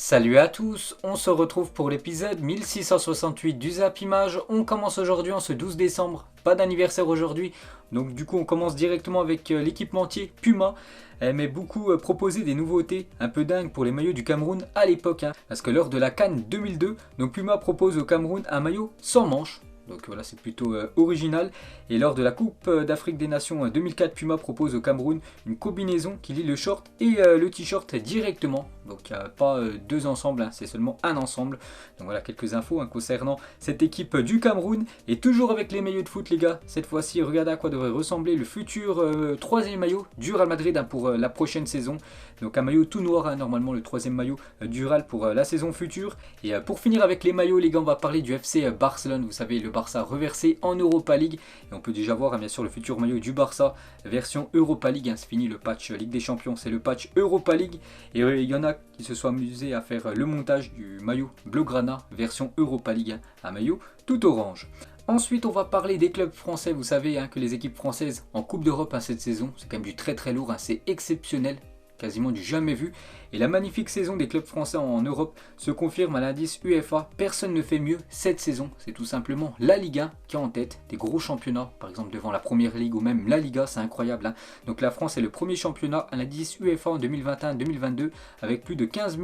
Salut à tous, on se retrouve pour l'épisode 1668 du Zap Image. On commence aujourd'hui en ce 12 décembre, pas d'anniversaire aujourd'hui, donc du coup on commence directement avec l'équipementier Puma. Elle aimait beaucoup proposer des nouveautés un peu dingues pour les maillots du Cameroun à l'époque, parce que lors de la CAN 2002, donc Puma propose au Cameroun un maillot sans manches. Donc voilà, c'est plutôt original. Et lors de la Coupe d'Afrique des Nations 2004, Puma propose au Cameroun une combinaison qui lie le short et le t-shirt directement. Donc il n'y a pas deux ensembles, c'est seulement un ensemble. Donc voilà quelques infos concernant cette équipe du Cameroun. Et toujours avec les maillots de foot les gars, cette fois-ci regardez à quoi devrait ressembler le futur troisième maillot du Real Madrid pour la prochaine saison. Donc un maillot tout noir, normalement le troisième maillot du Real pour la saison future. Et pour finir avec les maillots les gars, on va parler du FC Barcelone, vous savez le Barça reversé en Europa League. Et on peut déjà voir bien sûr le futur maillot du Barça version Europa League. C'est fini le patch Ligue des Champions, c'est le patch Europa League. Et il y en a qui se sont amusés à faire le montage du maillot Blaugrana version Europa League, un maillot tout orange. Ensuite, on va parler des clubs français. Vous savez que les équipes françaises en Coupe d'Europe cette saison, c'est quand même du très lourd, c'est exceptionnel, quasiment du jamais vu. Et la magnifique saison des clubs français en Europe se confirme à l'indice UEFA. Personne ne fait mieux cette saison. C'est tout simplement la Ligue 1 qui est en tête des gros championnats, par exemple devant la Première Ligue ou même la Liga, c'est incroyable. Donc la France est le premier championnat à l'indice UEFA en 2021-2022 avec plus de 15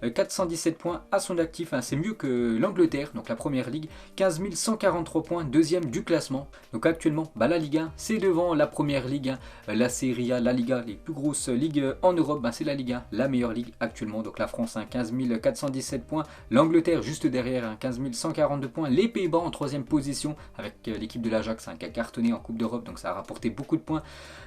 417 points à son actif. C'est mieux que l'Angleterre, donc la Première Ligue, 15 143 points, deuxième du classement. Donc actuellement, la Ligue 1, c'est devant la Première Ligue, la Serie A, la Liga, les plus grosses ligues en Europe, c'est la Ligue 1, la meilleure ligue actuellement. Donc la France 15 417 points, l'Angleterre juste derrière 15 142 points, les Pays-Bas en troisième position avec l'équipe de l'Ajax qui a cartonné en Coupe d'Europe, donc ça a rapporté beaucoup de points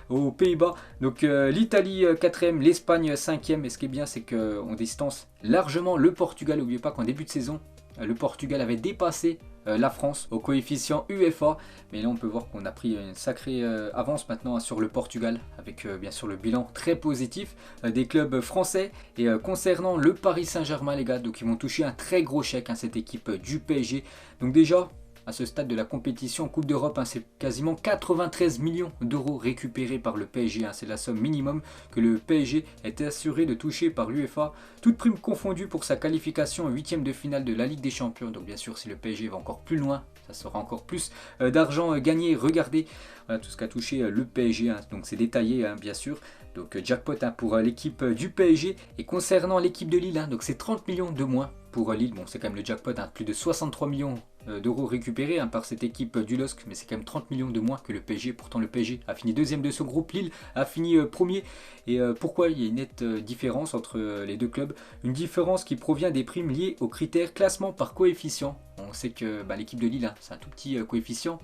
aux Pays-Bas. Donc l'Italie 4e, l'Espagne 5e, et ce qui est bien c'est qu'on distance largement le Portugal. N'oubliez pas qu'en début de saison le Portugal avait dépassé la France au coefficient UEFA, mais là on peut voir qu'on a pris une sacrée avance maintenant sur le Portugal avec bien sûr le bilan très positif des clubs français. Et concernant le Paris Saint-Germain les gars, donc ils vont toucher un très gros chèque cette équipe du PSG. Donc déjà à ce stade de la compétition en Coupe d'Europe, c'est quasiment 93 millions d'euros récupérés par le PSG. C'est la somme minimum que le PSG est assuré de toucher par l'UEFA, toute prime confondue pour sa qualification en huitième de finale de la Ligue des Champions. Donc bien sûr, si le PSG va encore plus loin, ça sera encore plus d'argent gagné. Regardez voilà, tout ce qu'a touché le PSG, donc c'est détaillé bien sûr. Donc jackpot pour l'équipe du PSG. Et concernant l'équipe de Lille, donc c'est 30 millions de moins pour Lille. Bon, c'est quand même le jackpot, plus de 63 millions d'euros récupérés par cette équipe du LOSC, mais c'est quand même 30 millions de moins que le PSG. Pourtant le PSG a fini deuxième de ce groupe, Lille a fini premier. Et pourquoi il y a une nette différence entre les deux clubs? Une différence qui provient des primes liées aux critères classement par coefficient. On sait que l'équipe de Lille, c'est un tout petit coefficient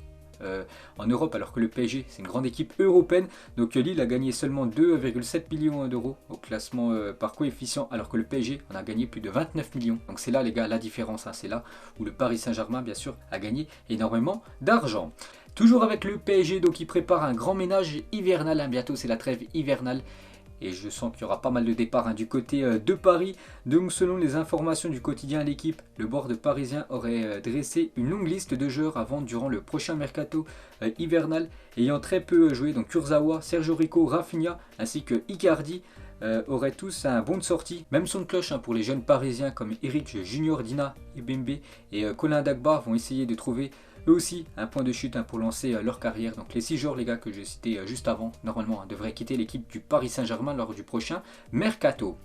en Europe, alors que le PSG c'est une grande équipe européenne. Donc Lille a gagné seulement 2,7 millions d'euros au classement par coefficient, alors que le PSG en a gagné plus de 29 millions. Donc c'est là les gars la différence, c'est là où le Paris Saint-Germain bien sûr a gagné énormément d'argent. Toujours avec le PSG, donc il prépare un grand ménage hivernal, bientôt c'est la trêve hivernale. Et je sens qu'il y aura pas mal de départs du côté de Paris. Donc selon les informations du quotidien L'équipe, le board parisien aurait dressé une longue liste de joueurs à vendre durant le prochain mercato hivernal, ayant très peu joué. Donc Kurzawa, Sergio Rico, Rafinha ainsi que Icardi auraient tous un bon de sortie. Même son de cloche pour les jeunes parisiens comme Eric Junior, Dina, Ebembe et Colin Dagba vont essayer de trouver eux aussi un point de chute pour lancer leur carrière. Donc les 6 joueurs les gars que j'ai cités juste avant, normalement devraient quitter l'équipe du Paris Saint-Germain lors du prochain mercato.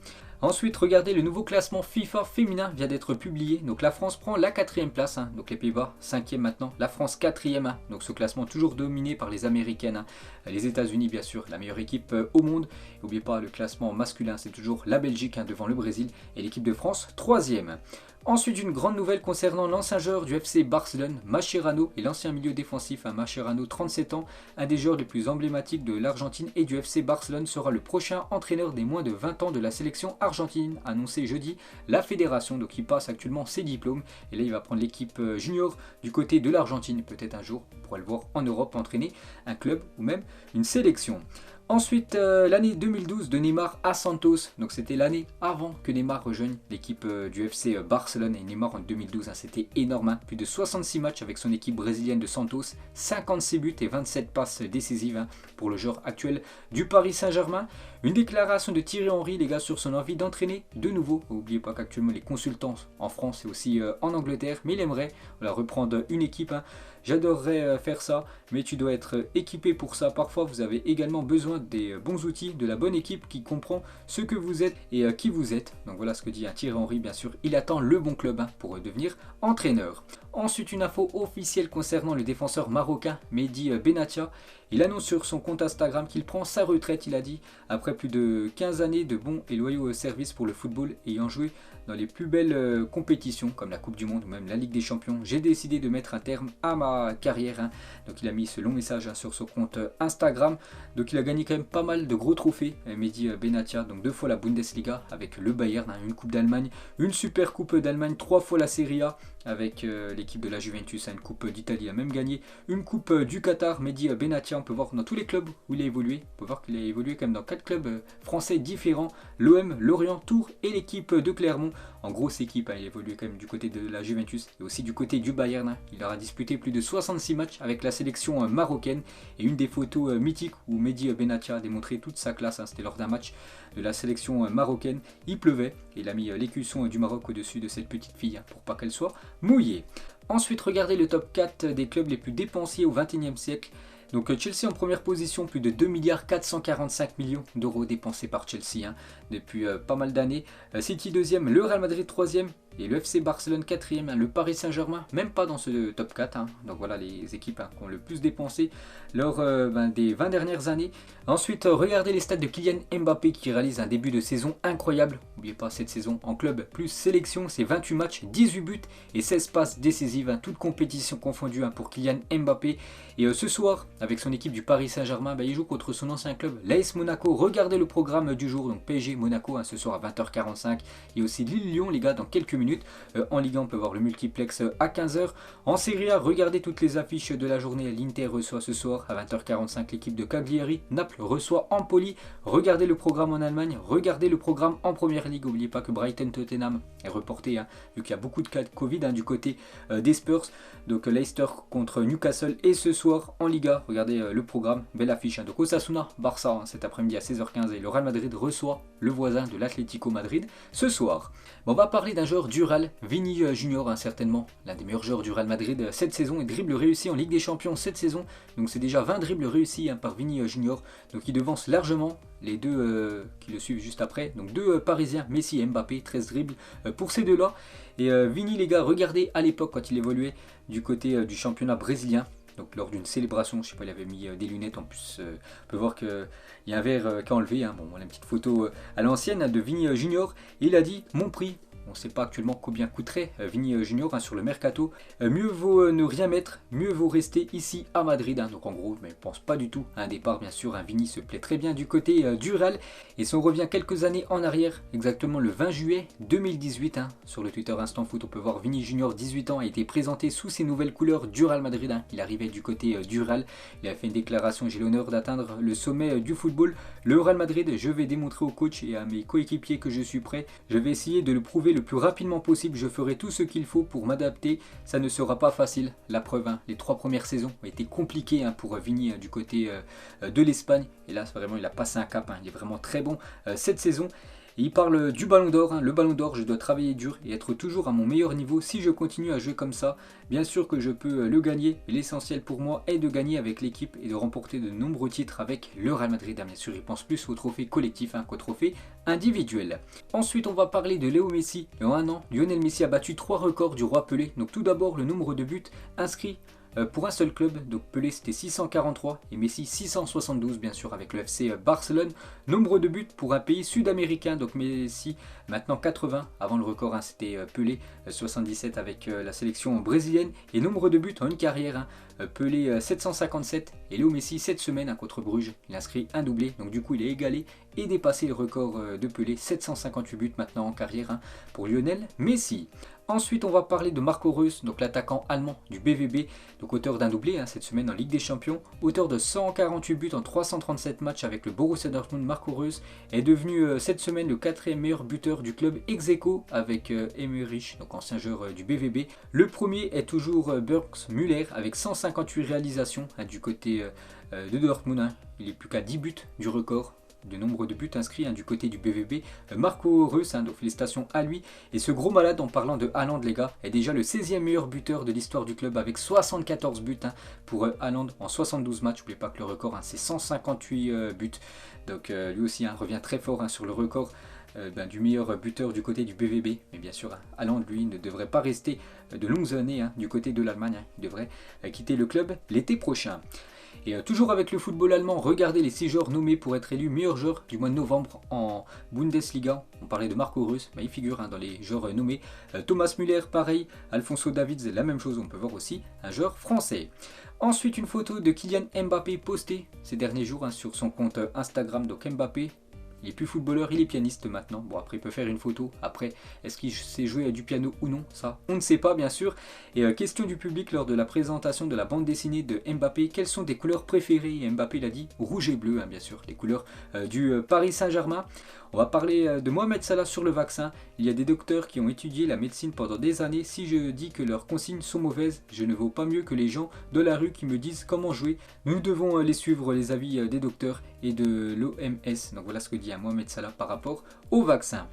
Ensuite, regardez, le nouveau classement FIFA féminin vient d'être publié. Donc la France prend la 4e place, donc les Pays-Bas 5e maintenant, la France 4e. Donc ce classement toujours dominé par les Américaines. Les États-Unis bien sûr, la meilleure équipe au monde. N'oubliez pas le classement masculin, c'est toujours la Belgique devant le Brésil et l'équipe de France 3e. Ensuite, une grande nouvelle concernant l'ancien joueur du FC Barcelone, Mascherano, et l'ancien milieu défensif, Mascherano, 37 ans, un des joueurs les plus emblématiques de l'Argentine et du FC Barcelone, sera le prochain entraîneur des moins de 20 ans de la sélection argentine, annoncé jeudi la fédération. Donc il passe actuellement ses diplômes, et là il va prendre l'équipe junior du côté de l'Argentine. Peut-être un jour, on pourra le voir en Europe entraîner un club ou même une sélection. Ensuite, l'année 2012 de Neymar à Santos, donc c'était l'année avant que Neymar rejoigne l'équipe du FC Barcelone. Et Neymar en 2012, hein, c'était énorme, hein, plus de 66 matchs avec son équipe brésilienne de Santos, 56 buts et 27 passes décisives, hein, pour le joueur actuel du Paris Saint-Germain. Une déclaration de Thierry Henry, les gars, sur son envie d'entraîner de nouveau. N'oubliez pas qu'actuellement les consultants en France et aussi en Angleterre, mais il aimerait reprendre une équipe, hein. J'adorerais faire ça, mais tu dois être équipé pour ça. Parfois, vous avez également besoin des bons outils, de la bonne équipe qui comprend ce que vous êtes et qui vous êtes. Donc voilà ce que dit Thierry Henry, bien sûr. Il attend le bon club, hein, pour devenir entraîneur. Ensuite, une info officielle concernant le défenseur marocain Mehdi Benatia. Il annonce sur son compte Instagram qu'il prend sa retraite, il a dit, après plus de 15 années de bons et loyaux services pour le football, ayant joué dans les plus belles compétitions comme la Coupe du Monde ou même la Ligue des Champions. J'ai décidé de mettre un terme à ma carrière, hein. Donc il a mis ce long message, hein, sur son compte Instagram. Donc il a gagné quand même pas mal de gros trophées, Mehdi Benatia. Donc 2 fois la Bundesliga avec le Bayern, hein, une Coupe d'Allemagne, une Super Coupe d'Allemagne, 3 fois la Serie A avec l'équipe de la Juventus, hein, une Coupe d'Italie. Il a même gagné une Coupe du Qatar. Mehdi Benatia, on peut voir dans tous les clubs où il a évolué. On peut voir qu'il a évolué quand même dans 4 clubs français différents. L'OM, Lorient, Tours et l'équipe de Clermont. En grosse équipe, hein, il a évolué quand même du côté de la Juventus et aussi du côté du Bayern, hein. Il aura disputé plus de 66 matchs avec la sélection marocaine. Et une des photos mythiques où Mehdi Benatia a démontré toute sa classe, hein, c'était lors d'un match de la sélection marocaine. Il pleuvait et il a mis l'écusson du Maroc au-dessus de cette petite fille, hein, pour pas qu'elle soit mouillée. Ensuite, regardez le top 4 des clubs les plus dépensiers au XXIe siècle. Donc Chelsea en première position, plus de 2 445 milliards d'euros dépensés par Chelsea, hein, depuis pas mal d'années. City deuxième, le Real Madrid troisième et le FC Barcelone quatrième, hein, le Paris Saint-Germain même pas dans ce top 4, hein. Donc voilà les équipes, hein, qui ont le plus dépensé lors des 20 dernières années. Ensuite, regardez les stats de Kylian Mbappé qui réalise un début de saison incroyable. N'oubliez pas cette saison en club plus sélection, c'est 28 matchs, 18 buts et 16 passes décisives, hein, toutes compétitions confondues, hein, pour Kylian Mbappé. Et ce soir, avec son équipe du Paris Saint-Germain, il joue contre son ancien club, l'AS Monaco. Regardez le programme du jour, donc PSG Monaco, hein, ce soir à 20h45. Et aussi Lille-Lyon, les gars, dans quelques minutes. En Ligue 1, on peut voir le multiplex à 15h. En Serie A, regardez toutes les affiches de la journée. L'Inter reçoit ce soir à 20h45 l'équipe de Cagliari. Naples reçoit Empoli. Regardez le programme en Allemagne. Regardez le programme en Première Ligue. N'oubliez pas que Brighton-Tottenham est reporté, hein, vu qu'il y a beaucoup de cas de Covid, hein, du côté des Spurs. Donc Leicester contre Newcastle. Et ce soir en Liga, regardez le programme, belle affiche, hein. Donc Osasuna, Barça, hein, cet après-midi à 16h15 et le Real Madrid reçoit le voisin de l'Atlético Madrid ce soir. Bon, on va parler d'un joueur du Real, Vini Junior, hein, certainement l'un des meilleurs joueurs du Real Madrid cette saison et dribble réussi en Ligue des Champions cette saison. Donc c'est déjà 20 dribbles réussis, hein, par Vini Junior. Donc il devance largement les deux qui le suivent juste après. Donc deux Parisiens, Messi et Mbappé, 13 dribbles pour ces deux-là. Et Vini, les gars, regardez à l'époque quand il évoluait du côté du championnat brésilien. Donc lors d'une célébration, je sais pas, il avait mis des lunettes en plus. On peut voir qu'il y a un verre qui a enlevé, hein. Bon, on a une petite photo à l'ancienne, hein, de Vini Junior. Et il a dit, mon prix, on ne sait pas actuellement combien coûterait Vini Junior, hein, sur le mercato. Mieux vaut ne rien mettre, mieux vaut rester ici à Madrid, hein. Donc en gros, mais je pense pas du tout à un départ, bien sûr. Vini se plaît très bien du côté du Real. Et si on revient quelques années en arrière, exactement le 20 juillet 2018, hein, sur le Twitter Instant Foot, on peut voir Vini Junior, 18 ans, a été présenté sous ses nouvelles couleurs du Real Madrid, hein. Il arrivait du côté du Real. Il a fait une déclaration, j'ai l'honneur d'atteindre le sommet du football. Le Real Madrid, je vais démontrer au coach et à mes coéquipiers que je suis prêt. Je vais essayer de le prouver le plus rapidement possible. Je ferai tout ce qu'il faut pour m'adapter. Ça ne sera pas facile. La preuve, hein, les 3 premières saisons ont été compliquées, hein, pour Vini du côté de l'Espagne. Et là, vraiment, il a passé un cap, hein. Il est vraiment très bon cette saison. Et il parle du Ballon d'Or, hein. Le Ballon d'Or, je dois travailler dur et être toujours à mon meilleur niveau si je continue à jouer comme ça. Bien sûr que je peux le gagner, mais l'essentiel pour moi est de gagner avec l'équipe et de remporter de nombreux titres avec le Real Madrid. Bien sûr, il pense plus au trophée collectif, hein, qu'au trophée individuel. Ensuite, on va parler de Léo Messi. En un an, Lionel Messi a battu 3 records du roi Pelé. Donc tout d'abord, le nombre de buts inscrits pour un seul club. Donc Pelé c'était 643 et Messi 672, bien sûr, avec le FC Barcelone. Nombre de buts pour un pays sud-américain, donc Messi maintenant 80, avant le record, hein, c'était Pelé 77 avec la sélection brésilienne. Et nombre de buts en une carrière, hein, Pelé 757 et Léo Messi cette semaine, hein, contre Bruges, il inscrit un doublé, donc du coup il est égalé et dépassé le record de Pelé, 758 buts maintenant en carrière, hein, pour Lionel Messi. Ensuite, on va parler de Marco Reus, donc l'attaquant allemand du BVB, donc auteur d'un doublé cette semaine en Ligue des Champions, auteur de 148 buts en 337 matchs avec le Borussia Dortmund. Marco Reus est devenu cette semaine le 4e meilleur buteur du club ex-aequo avec Emmerich, donc ancien joueur du BVB. Le premier est toujours Burks Müller avec 158 réalisations du côté de Dortmund. Il est plus qu'à 10 buts du record de nombre de buts inscrits du côté du BVB. Marco Reus, donc félicitations à lui. Et ce gros malade, en parlant de Haaland les gars, est déjà le 16e meilleur buteur de l'histoire du club avec 74 buts pour Haaland en 72 matchs. N'oubliez pas que le record c'est 158 buts. Donc lui aussi revient très fort sur le record du meilleur buteur du côté du BVB. Mais bien sûr, Haaland lui ne devrait pas rester de longues années du côté de l'Allemagne. Il devrait quitter le club l'été prochain. Et toujours avec le football allemand, regardez les 6 joueurs nommés pour être élus meilleurs joueurs du mois de novembre en Bundesliga. On parlait de Marco Reus, il figure dans les joueurs nommés. Thomas Müller, pareil. Alphonso Davids, la même chose. On peut voir aussi un joueur français. Ensuite, une photo de Kylian Mbappé postée ces derniers jours sur son compte Instagram. Donc Mbappé, il est plus footballeur, il est pianiste maintenant. Bon, après il peut faire une photo. Après, est-ce qu'il sait jouer du piano ou non? Ça, on ne sait pas bien sûr. Et question du public lors de la présentation de la bande dessinée de Mbappé. Quelles sont des couleurs préférées? Et Mbappé l'a dit, rouge et bleu bien sûr. Les couleurs du Paris Saint-Germain. On va parler de Mohamed Salah sur le vaccin. Il y a des docteurs qui ont étudié la médecine pendant des années. Si je dis que leurs consignes sont mauvaises, je ne vaux pas mieux que les gens de la rue qui me disent comment jouer. Nous devons les suivre, les avis des docteurs et de l'OMS. Donc voilà ce que dit Mohamed Salah par rapport au vaccin.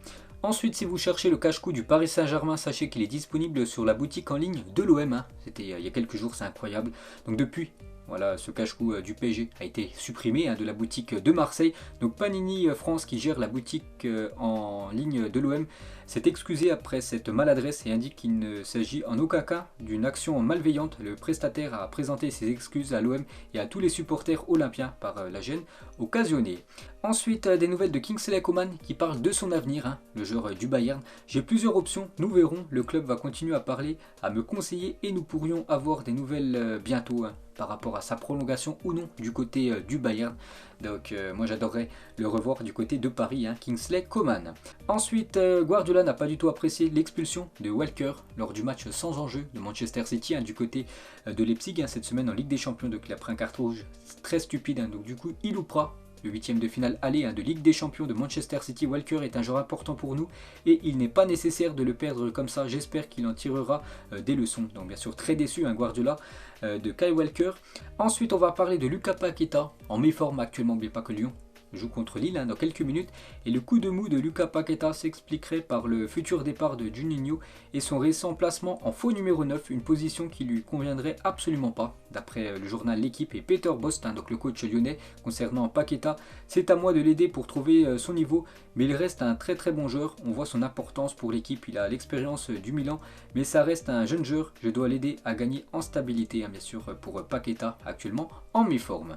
Ensuite, si vous cherchez le cache-cou du Paris Saint-Germain, sachez qu'il est disponible sur la boutique en ligne de l'OM. C'était il y a quelques jours, c'est incroyable. Donc depuis, voilà, ce cache-cou du PSG a été supprimé de la boutique de Marseille. Donc Panini France, qui gère la boutique en ligne de l'OM, s'est excusé après cette maladresse et indique qu'il ne s'agit en aucun cas d'une action malveillante. Le prestataire a présenté ses excuses à l'OM et à tous les supporters olympiens par la gêne occasionnée. Ensuite, des nouvelles de Kingsley Coman qui parle de son avenir, le joueur du Bayern. J'ai plusieurs options, nous verrons. Le club va continuer à parler, à me conseiller et nous pourrions avoir des nouvelles bientôt par rapport à sa prolongation ou non du côté du Bayern. Donc moi j'adorerais le revoir du côté de Paris, Kingsley Coman. Ensuite, Guardiola n'a pas du tout apprécié l'expulsion de Walker lors du match sans enjeu de Manchester City du côté de Leipzig cette semaine en Ligue des Champions. Donc il a pris un carton rouge très stupide, donc du coup il loupera le 8e de finale aller de Ligue des Champions de Manchester City. Walker est un joueur important pour nous et il n'est pas nécessaire de le perdre comme ça. J'espère qu'il en tirera des leçons. Donc bien sûr très déçu Guardiola de Kyle Walker. Ensuite on va parler de Lucas Paqueta en méforme actuellement, mais pas que Lyon joue contre Lille dans quelques minutes. Et le coup de mou de Lucas Paqueta s'expliquerait par le futur départ de Juninho et son récent placement en faux numéro 9, une position qui lui conviendrait absolument pas. D'après le journal L'équipe et Peter Bost, donc le coach lyonnais, concernant Paqueta, c'est à moi de l'aider pour trouver son niveau, mais il reste un très bon joueur. On voit son importance pour l'équipe, il a l'expérience du Milan, mais ça reste un jeune joueur. Je dois l'aider à gagner en stabilité, bien sûr, pour Paqueta actuellement en méforme.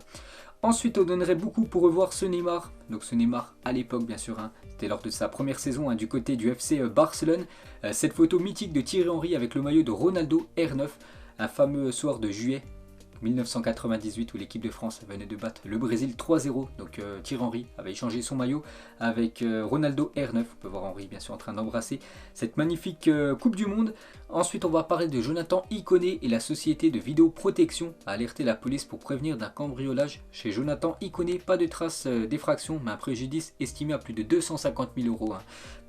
Ensuite, on donnerait beaucoup pour revoir ce Neymar. Donc ce Neymar à l'époque, bien sûr, c'était lors de sa première saison du côté du FC Barcelone. Cette photo mythique de Thierry Henry avec le maillot de Ronaldo R9, un fameux soir de juillet 1998 où l'équipe de France venait de battre le Brésil 3-0. Donc Thierry Henry avait échangé son maillot avec Ronaldo R9. On peut voir Henry bien sûr en train d'embrasser cette magnifique Coupe du Monde. Ensuite on va parler de Jonathan Iconé et la société de vidéoprotection a alerté la police pour prévenir d'un cambriolage chez Jonathan Iconé. Pas de traces d'effraction mais un préjudice estimé à plus de 250 000 €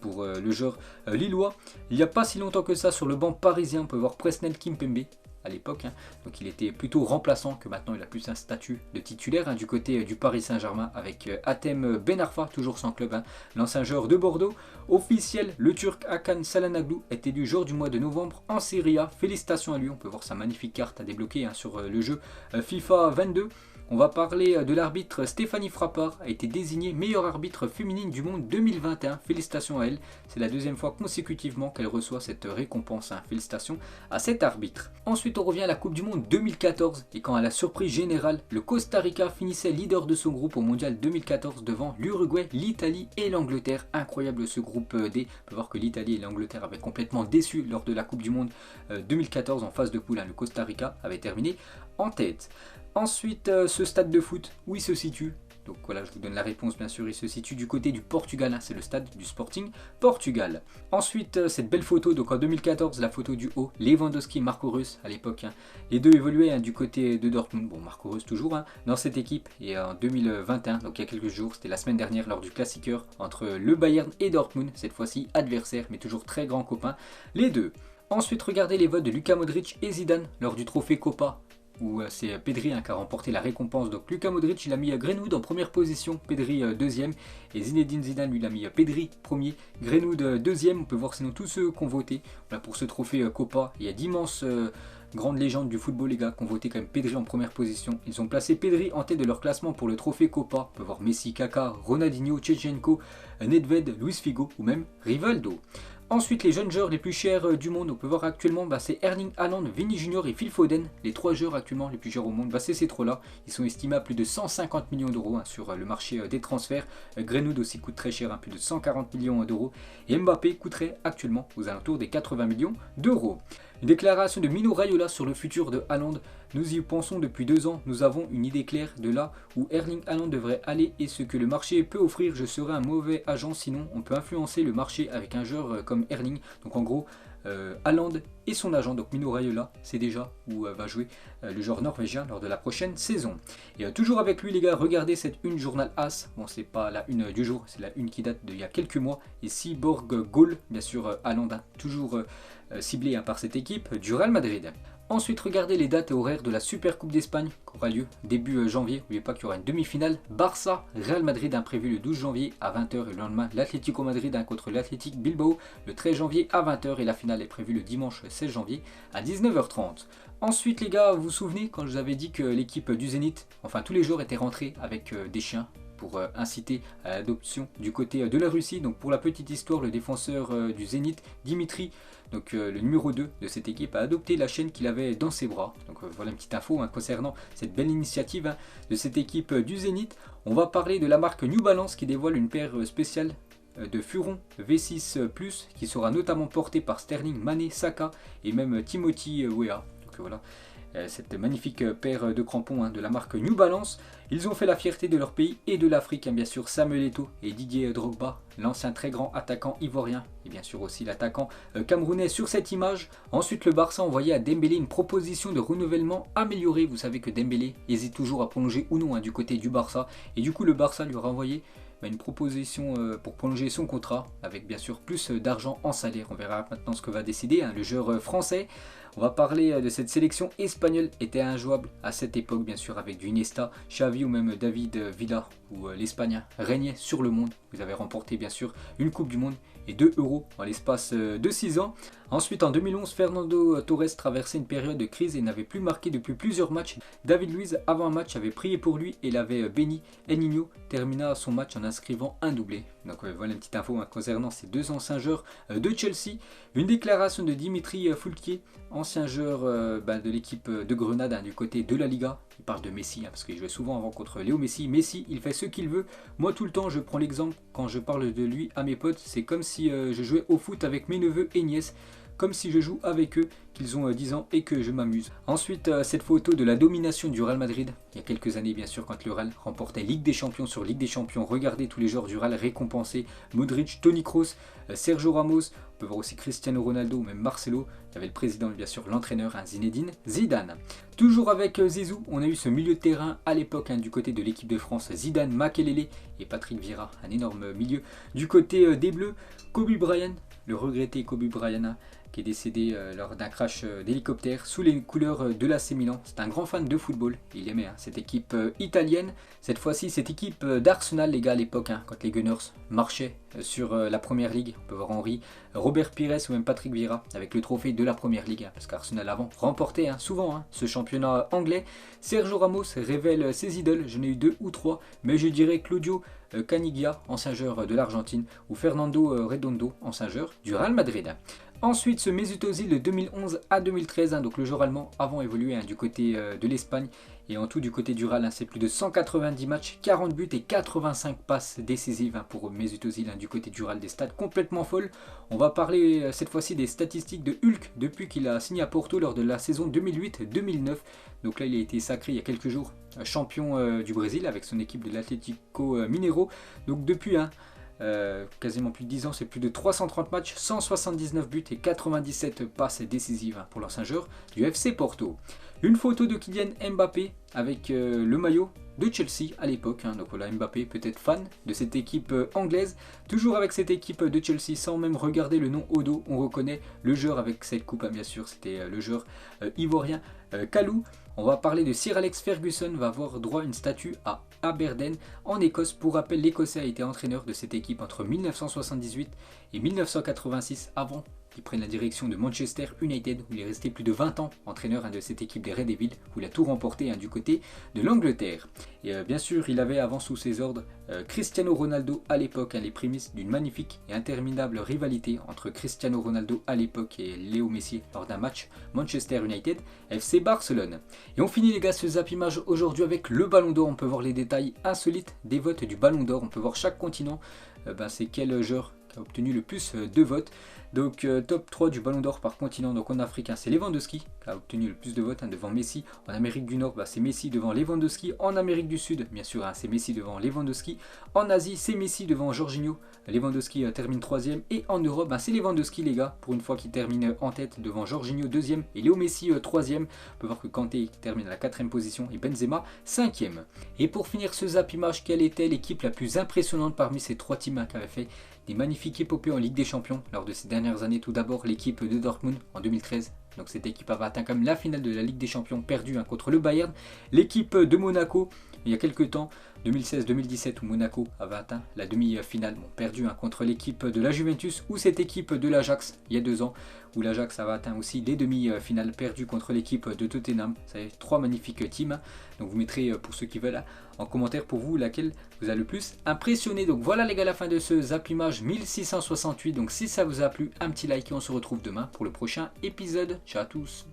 pour le joueur lillois. Il n'y a pas si longtemps que ça sur le banc parisien on peut voir Presnel Kimpembe à l'époque, donc il était plutôt remplaçant que maintenant il a plus un statut de titulaire du côté du Paris Saint-Germain avec Hatem Ben Arfa, toujours sans club, l'ancien joueur de Bordeaux. Officiel, le Turc Hakan Çalhanoğlu est élu joueur du mois de novembre en Serie A. Félicitations à lui, on peut voir sa magnifique carte à débloquer sur le jeu FIFA 22. On va parler de l'arbitre Stéphanie Frappard, a été désignée meilleure arbitre féminine du monde 2021. Félicitations à elle, c'est la deuxième fois consécutivement qu'elle reçoit cette récompense. Félicitations à cet arbitre. Ensuite on revient à la Coupe du Monde 2014 et quand à la surprise générale, le Costa Rica finissait leader de son groupe au Mondial 2014 devant l'Uruguay, l'Italie et l'Angleterre. Incroyable ce groupe D. On peut voir que l'Italie et l'Angleterre avaient complètement déçu lors de la Coupe du Monde 2014 en phase de poule. Le Costa Rica avait terminé en tête. Ensuite, ce stade de foot, où il se situe? Donc voilà, je vous donne la réponse bien sûr, il se situe du côté du Portugal, hein, c'est le stade du Sporting Portugal. Ensuite, cette belle photo, donc en 2014, la photo du haut, Lewandowski, Marco Reus à l'époque. Hein. Les deux évoluaient hein, du côté de Dortmund, bon Marco Reus toujours, hein, dans cette équipe. Et en 2021, donc il y a quelques jours, c'était la semaine dernière lors du Classiqueur entre le Bayern et Dortmund, cette fois-ci adversaire, mais toujours très grands copains, les deux. Ensuite, regardez les votes de Luka Modric et Zidane lors du trophée Copa, où c'est Pedri hein, qui a remporté la récompense. Donc Luka Modric, il a mis Greenwood en première position, Pedri deuxième, et Zinedine Zidane, lui, il a mis Pedri premier, Greenwood deuxième. On peut voir sinon tous ceux qui ont voté voilà, pour ce trophée Copa. Il y a d'immenses grandes légendes du football, les gars, qui ont voté quand même Pedri en première position. Ils ont placé Pedri en tête de leur classement pour le trophée Copa. On peut voir Messi, Kaka, Ronaldinho, Shevchenko, Nedved, Luis Figo ou même Rivaldo. Ensuite, les jeunes joueurs les plus chers du monde, on peut voir actuellement, c'est Erling Haaland, Vini Junior et Phil Foden, les trois joueurs actuellement les plus chers au monde. C'est ces trois-là, ils sont estimés à plus de 150 millions d'euros hein, sur le marché des transferts. Greenwood aussi coûte très cher, hein, plus de 140 millions d'euros. Et Mbappé coûterait actuellement aux alentours des 80 millions d'euros. Une déclaration de Mino Raiola sur le futur de Haaland. Nous y pensons depuis 2 ans, nous avons une idée claire de là où Erling Haaland devrait aller et ce que le marché peut offrir. Je serai un mauvais agent, sinon on peut influencer le marché avec un joueur comme Erling. Donc en gros, Haaland et son agent, donc Mino Raiola, c'est déjà où va jouer le joueur norvégien lors de la prochaine saison. Et toujours avec lui les gars, regardez cette une journal As. Bon, c'est pas la une du jour, c'est la une qui date d'il y a quelques mois. Et Cyborg Goal, bien sûr Haaland, hein, toujours ciblé hein, par cette équipe du Real Madrid. Ensuite, regardez les dates et horaires de la Super Coupe d'Espagne qui aura lieu début janvier. N'oubliez pas qu'il y aura une demi-finale. Barça, Real Madrid imprévu le 12 janvier à 20 h et le lendemain l'Atlético Madrid contre l'Athletic Bilbao le 13 janvier à 20 h et la finale est prévue le dimanche 16 janvier à 19 h 30. Ensuite les gars, vous vous souvenez quand je vous avais dit que l'équipe du Zénith, enfin tous les joueurs étaient rentrés avec des chiens pour inciter à l'adoption du côté de la Russie. Donc pour la petite histoire, le défenseur du Zénith, Dimitri, donc le numéro 2 de cette équipe, a adopté la chienne qu'il avait dans ses bras. Donc voilà une petite info hein, concernant cette belle initiative hein, de cette équipe du Zénith. On va parler de la marque New Balance qui dévoile une paire spéciale de Furon V6 Plus qui sera notamment portée par Sterling, Mané, Saka et même Timothy Weah. Donc voilà. Cette magnifique paire de crampons hein, de la marque New Balance. Ils ont fait la fierté de leur pays et de l'Afrique, hein, bien sûr Samuel Eto'o et Didier Drogba, l'ancien très grand attaquant ivoirien et bien sûr aussi l'attaquant camerounais sur cette image. Ensuite le Barça a envoyé à Dembélé une proposition de renouvellement améliorée. Vous savez que Dembélé hésite toujours à prolonger ou non hein, du côté du Barça et du coup le Barça lui aura envoyé une proposition pour prolonger son contrat avec bien sûr plus d'argent en salaire. On verra maintenant ce que va décider hein, le joueur français. On va parler de cette sélection espagnole, était injouable à cette époque bien sûr avec du Iniesta, Xavi ou même David Villa où l'Espagne régnait sur le monde. Vous avez remporté bien sûr une Coupe du Monde et 2 euros en l'espace de 6 ans. Ensuite en 2011, Fernando Torres traversait une période de crise et n'avait plus marqué depuis plusieurs matchs. David Luiz avant un match avait prié pour lui et l'avait béni. El Niño termina son match en inscrivant un doublé. Donc voilà une petite info hein, concernant ces deux anciens joueurs de Chelsea. Une déclaration de Dimitri Foulquier, ancien joueur de l'équipe de Grenade hein, du côté de la Liga. Il parle de Messi hein, parce qu'il jouait souvent avant contre Léo Messi. Messi, il fait ce qu'il veut. Moi tout le temps je prends l'exemple quand je parle de lui à mes potes. C'est comme si je jouais au foot avec mes neveux et nièces. Comme si je joue avec eux, qu'ils ont 10 ans et que je m'amuse. Ensuite, cette photo de la domination du Real Madrid, il y a quelques années bien sûr, quand le Real remportait Ligue des Champions sur Ligue des Champions. Regardez tous les joueurs du Real récompensés, Modric, Toni Kroos, Sergio Ramos, on peut voir aussi Cristiano Ronaldo, même Marcelo. Il y avait le président, bien sûr, l'entraîneur, hein, Zinedine Zidane. Toujours avec Zizou, on a eu ce milieu de terrain à l'époque hein, du côté de l'équipe de France, Zidane, Makelele et Patrick Vieira, un énorme milieu. Du côté des Bleus, Kobe Bryant, le regretté Kobe Bryant, qui est décédé lors d'un crash d'hélicoptère sous les couleurs de l'AC Milan. C'est un grand fan de football, il aimait hein, cette équipe italienne. Cette fois-ci, cette équipe d'Arsenal, les gars, à l'époque, hein, quand les Gunners marchaient sur la Première Ligue. On peut voir Henry, Robert Pires ou même Patrick Vieira avec le trophée de la Première Ligue, hein, parce qu'Arsenal avant remportait hein, souvent hein, ce championnat anglais. Sergio Ramos révèle ses idoles, j'en ai eu 2 ou 3, mais je dirais Claudio Caniggia, ancien joueur de l'Argentine, ou Fernando Redondo, ancien joueur du Real Madrid. Ensuite, ce Mesut Özil de 2011 à 2013, donc le joueur allemand avant évolué du côté de l'Espagne et en tout du côté du Real, c'est plus de 190 matchs, 40 buts et 85 passes décisives pour Mesut Özil du côté du Real, des stats complètement folles. On va parler cette fois-ci des statistiques de Hulk depuis qu'il a signé à Porto lors de la saison 2008-2009. Donc là, il a été sacré il y a quelques jours champion du Brésil avec son équipe de l'Atlético Mineiro. Donc depuis quasiment plus de 10 ans, c'est plus de 330 matchs, 179 buts et 97 passes décisives pour l'ancien joueur du FC Porto. Une photo de Kylian Mbappé avec le maillot de Chelsea à l'époque. Donc voilà, Mbappé peut-être fan de cette équipe anglaise. Toujours avec cette équipe de Chelsea, sans même regarder le nom au dos, on reconnaît le joueur avec cette coupe, bien sûr, c'était le joueur ivoirien Kalou. On va parler de Sir Alex Ferguson, va avoir droit à une statue à Aberdeen en Écosse. Pour rappel, l'Écossais a été entraîneur de cette équipe entre 1978 et 1986 avant qu'il prenne la direction de Manchester United où il est resté plus de 20 ans entraîneur de cette équipe des Red Devils où il a tout remporté du côté de l'Angleterre. Et bien sûr, il avait avant sous ses ordres Cristiano Ronaldo à l'époque, les prémices d'une magnifique et interminable rivalité entre Cristiano Ronaldo à l'époque et Léo Messi lors d'un match Manchester United FC Barcelone. Et on finit les gars ce Zap Image aujourd'hui avec le Ballon d'Or. On peut voir les détails insolites des votes du Ballon d'Or. On peut voir chaque continent, c'est quel joueur qui a obtenu le plus de votes. Donc top 3 du Ballon d'Or par continent. Donc en Afrique, c'est Lewandowski qui a obtenu le plus de votes devant Messi. En Amérique du Nord, c'est Messi devant Lewandowski. En Amérique du Sud, bien sûr, c'est Messi devant Lewandowski. En Asie, c'est Messi devant Jorginho. Lewandowski termine 3ème. Et en Europe, c'est Lewandowski les gars, pour une fois qui termine en tête devant Jorginho 2ème et Léo Messi 3ème. On peut voir que Kanté termine à la 4ème position et Benzema 5ème. Et pour finir ce Zap Image, quelle était l'équipe la plus impressionnante parmi ces 3 teams qui avaient fait des magnifiques épopées en Ligue des Champions lors de ces dernières années? Tout d'abord l'équipe de Dortmund en 2013. Donc cette équipe avait atteint quand même la finale de la Ligue des Champions, perdue contre le Bayern. L'équipe de Monaco, il y a quelques temps, 2016-2017, où Monaco avait atteint la demi-finale, perdu contre l'équipe de la Juventus, ou cette équipe de l'Ajax, il y a 2 ans, où l'Ajax avait atteint aussi les demi-finales, perdu contre l'équipe de Tottenham. Ça fait 3 magnifiques teams. Donc vous mettrez, pour ceux qui veulent, en commentaire pour vous laquelle vous a le plus impressionné. Donc voilà les gars, la fin de ce Zap Image 1668. Donc si ça vous a plu, un petit like et on se retrouve demain pour le prochain épisode. Ciao à tous.